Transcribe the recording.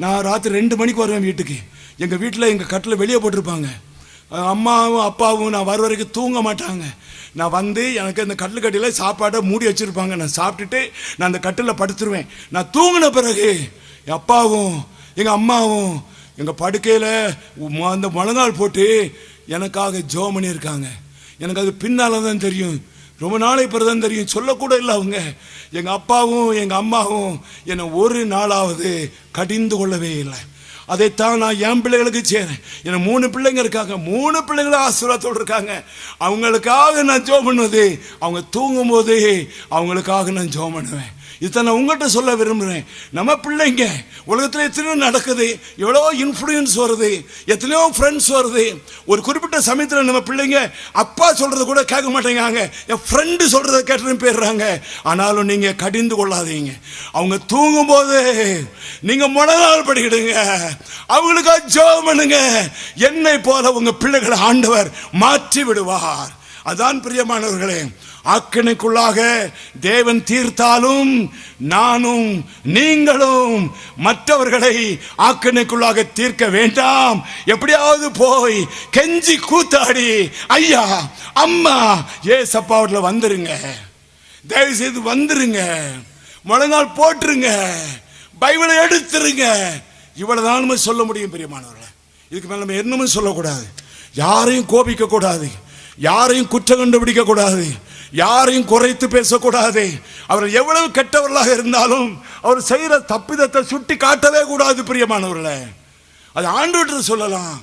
நான் ராத்திரி 2 மணிக்கு வருவேன் வீட்டுக்கு. எங்கள் வீட்டில் எங்கள் கட்டில் வெளியே போட்டிருப்பாங்க. அம்மாவும் அப்பாவும் நான் வர வரைக்கும் தூங்க மாட்டாங்க. நான் வந்து எனக்கு அந்த கட்டில் கட்டியில் சாப்பாடை மூடி வச்சுருப்பாங்க. நான் சாப்பிட்டுட்டு நான் அந்த கட்டில் படுத்துருவேன். நான் தூங்கின பிறகு என் அப்பாவும் எங்கள் அம்மாவும் எங்கள் படுக்கையில் அந்த முழங்கால் போட்டு எனக்காக ஜெபம் பண்ணியிருக்காங்க. எனக்கு அது பின்னால் தான் தெரியும், ரொம்ப நாளைக்கு பிறகு தான் தெரியும், சொல்லக்கூட இல்லை. அவங்க எங்கள் அப்பாவும் எங்கள் அம்மாவும் என்னை ஒரு நாளாவது கடிந்து கொள்ளவே இல்லை. அதைத்தான் நான் என் பிள்ளைகளுக்கு செய்கிறேன். எனக்கு 3 பிள்ளைங்க இருக்காங்க. 3 பிள்ளைங்களும் ஆசீர்வாதத்தோடு இருக்காங்க. அவங்களுக்காக நான் ஜெபம் பண்ணுவது, அவங்க தூங்கும் போது அவங்களுக்காக நான் ஜெபம் பண்ணுவேன். இதை நான் உங்கள்கிட்ட சொல்ல விரும்புகிறேன். நம்ம பிள்ளைங்க உலகத்தில் எத்தனையோ நடக்குது, எவ்வளோ இன்ஃப்ளூயன்ஸ் வருது, எத்தனையோ ஃப்ரெண்ட்ஸ் வருது. ஒரு குறிப்பிட்ட சமயத்தில் நம்ம பிள்ளைங்க அப்பா சொல்கிறத கூட கேட்க மாட்டேங்காங்க, என் ஃப்ரெண்டு சொல்கிறத கேட்டுன்னு போயிடுறாங்க. ஆனாலும் நீங்கள் கடிந்து கொள்ளாதீங்க. அவங்க தூங்கும்போது நீங்கள் முழங்கால் படிக்கிடுங்க, அவங்களுக்காக ஜெபம் பண்ணுங்க. என்னை போல உங்கள் பிள்ளைகளை ஆண்டவர் மாற்றி விடுவார். அதான் பிரியமானவர்களே, ஆக்கினைக்குள்ளாக தேவன் தீர்த்தாலும் நானும் நீங்களும் மற்றவர்களை ஆக்கினைக்குள்ளாக தீர்க்க வேண்டாம். எப்படியாவது போய் கெஞ்சி கூத்தாடி, ஐயா அம்மா ஏசப்பாவட்டில் வந்துருங்க, தயவு செய்து வந்துருங்க, முழங்கால் போட்டுருங்க, பைபிளை எடுத்துருங்க. இவ்வளவுதான் நம்ம சொல்ல முடியும் பிரியமானவர்களே. இதுக்கு மேல நம்ம என்னமும் சொல்லக்கூடாது. யாரையும் கோபிக்க கூடாது, யாரையும் குற்றம் கண்டுபிடிக்க கூடாது, யாரையும் குறைத்து பேசக்கூடாது. அவர் எவ்வளவு கெட்டவர்களாக இருந்தாலும் அவர் செய்கிற தப்பிதத்தை சுட்டி காட்டவே கூடாது பிரியமானவர்களே. அது ஆண்டவர்கிட்ட சொல்லலாம்.